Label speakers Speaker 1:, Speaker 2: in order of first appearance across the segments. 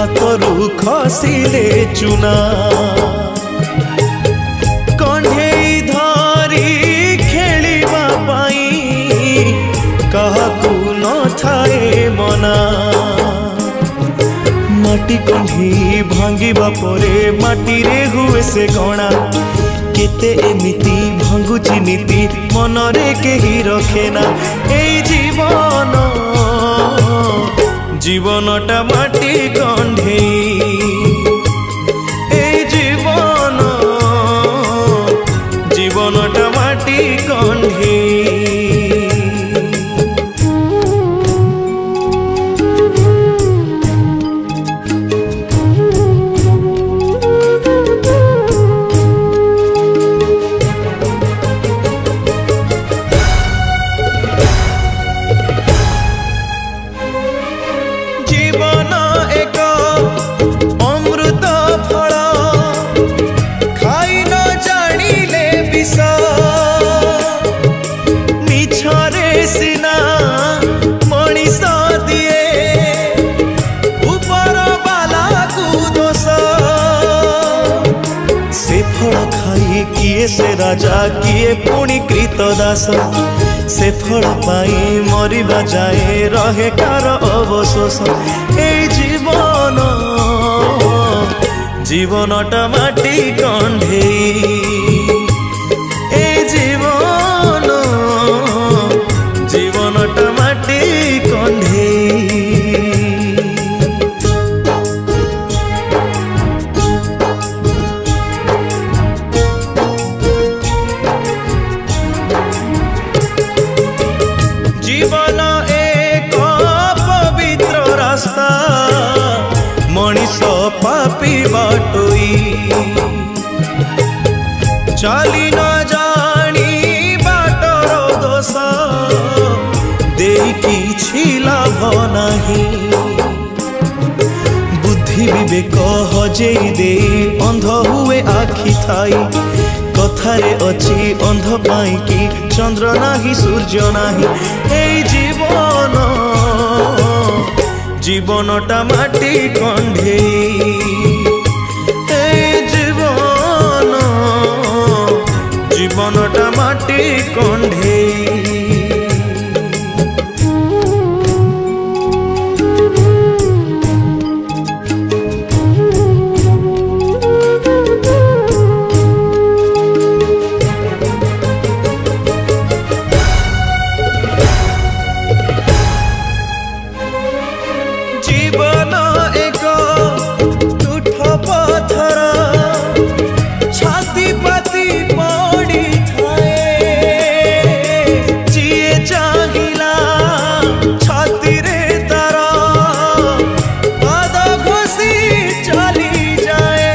Speaker 1: हाथरू खसिले चुना कंढेई धरी खेलिबा पाई काहाकू न थाए मना माटी कंढी भांगिबा परे माटी रे हुए से गणा केते एमिति भांगुची नीति मनरे केही रखेना ए जीवन जीवनटा माटी कंढेई ए जीवन जीवनटा माटी कंढेई किए से राजा किए पुणी कृत दास से फल पाई मरिबा जाए रहे कार अवशोष ए जीवन जीवनटा माटी कंढेई ए जीवन जीवनटा माटी कंढेई जीवन एक पवित्र रास्ता मनीष पापी बाटोई चली न जानी बाटर दोष देकी लाभ नाही बुद्धि विवेक हजेई दे अंध हुए आखि थाई कथारे अच्छी अंध पाई कि चंद्र नाही सूर्य नाही ए जीवन जीवनटा माटी कंढेई ए जीवन जीवनटा माटी कंढेई जीवन एक तुठ पत्थर छाती पाती पड़ी थाए जिए चाहिला छाती रे तार पाद घसी चली जाए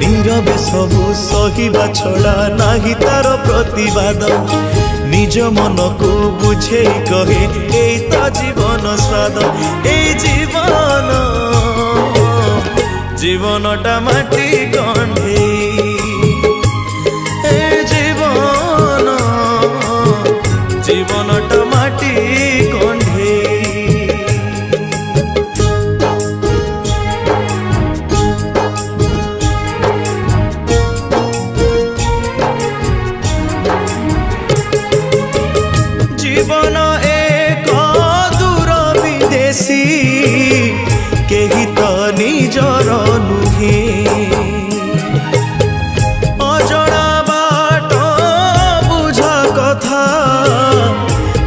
Speaker 1: नीरवे सबू सहिबा छड़ा नाही तार प्रतिवाद निज मन को बुझे कहे ए तो जीवन स्वाद ए जीवन जीवनटा माटी कंढेई ए जीवन जीवनटा माटी कंढेई जीवन एक दूर विदेशी केही तो निजर नुहे अजणा बाट बुझ कथा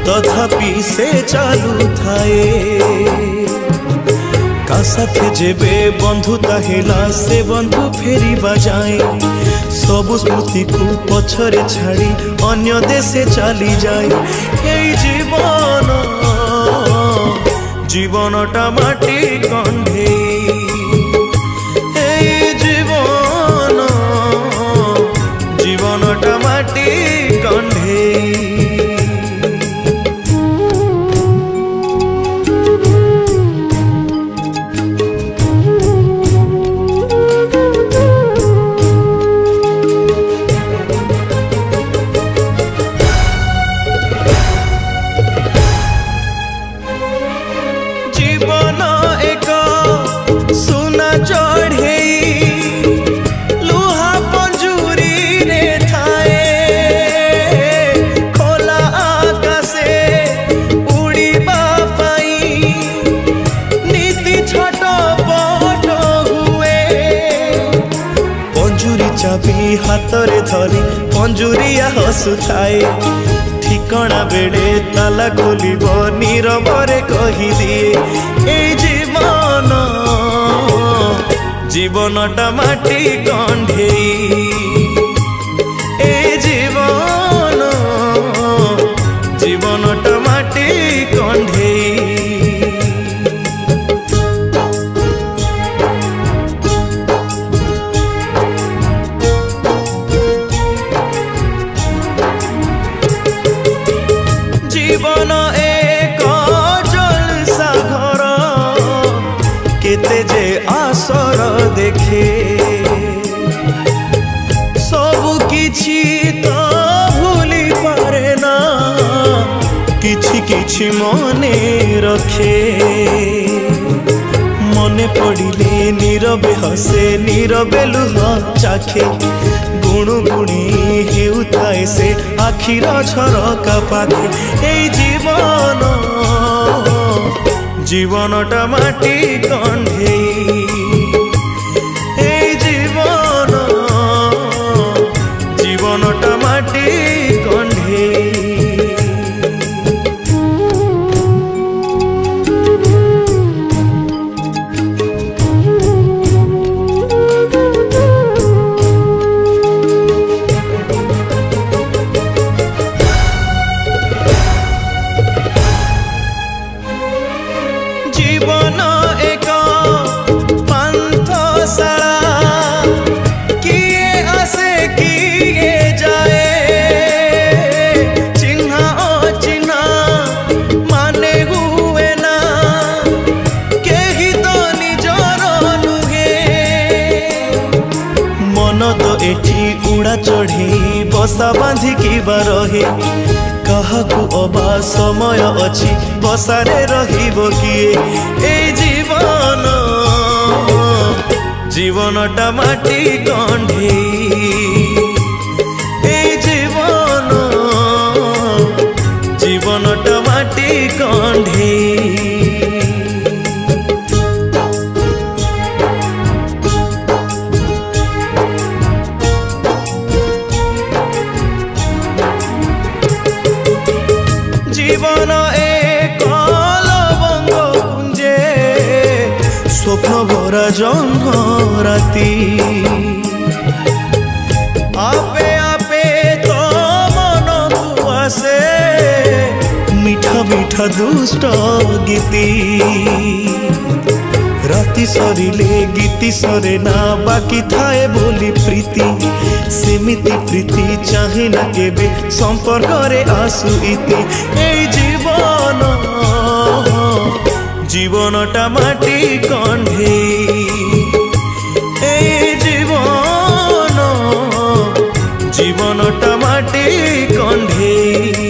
Speaker 1: तथापि से चालू थाए का साथे जेबे बंधुता हेला से बंधु फेरिबा जाए सबु स्मृति को पछरे छाड़ी अन्य देशे चली जाए ए जीवन जीवनटा माटी कंढेई ए जीवन जीवनटा माटी कंढेई जीवन एक चाबी हाथ रे धरी पंजुरिया हसुथाए ठिकणा बेड़े ताला खोलिब नीरवरे कही दिए ए जीवन जीवनटा माटी कंढेई ए जीवन जीवनटा माटी कंढेई जीवन एक जलसा घर केते जे आसर देखे सबु किछि तो भूली पारे ना किछि किछि मने रखे मने पड़िले नीरबे हसे नीरबे लुह चाखे गुणु गुणी हेउताए से आखिर झरका पाखे ए जीवन जीवनटा माटी कंढेई ए जीवन जीवनटा माटी कंढेई जीवन एक पांथशाला किए आसे किए जाए चिन्हा अचिन्हा माने हुए ना केही तो निजर नुहे मन तो एठी उड़ा चढ़ी बसा बांधिकी रहे काहाकू अबा समय अछि बसारे रहिबो किए ए जीवन जीवनटा माटी कंढेई ए जीवन जीवनटा माटी कंढेई जीवन एक लवंग कुंजे स्वप्न भरा जन्म राती आपे आपे तो मन को आसे मीठा मीठा दुष्ट गीती राति सरिले गीति सरे ना बाकी थाए बोली प्रीति सेमिति प्रीति चाहे ना केबे संपर्क रे आसु इति ए जीवन जीवनटा माटी कंढेई ए जीवन जीवनटा माटी कंढेई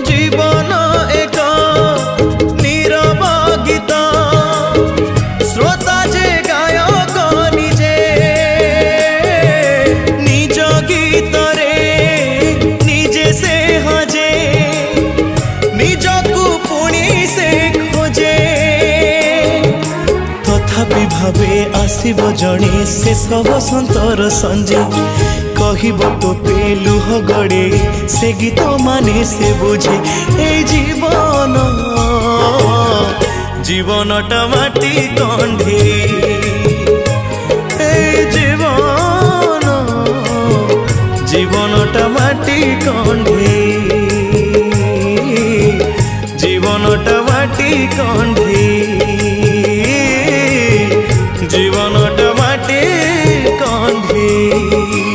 Speaker 1: जीवन एक नीरव गीत श्रोता जे गायक निजे निज गीत रे निजे से हजे निजकू पुणी से खोजे तथापि भावे आसिब जणे शेष बसंतर संजे कहिब तो पे लुह गड़े से गीत माने से बुझे ए जीवन जीवनटा माटी कंढेई ए जीवन जीवनटा माटी कंढेई जीवनटा माटी कंढेई जीवनटा माटी कंढेई।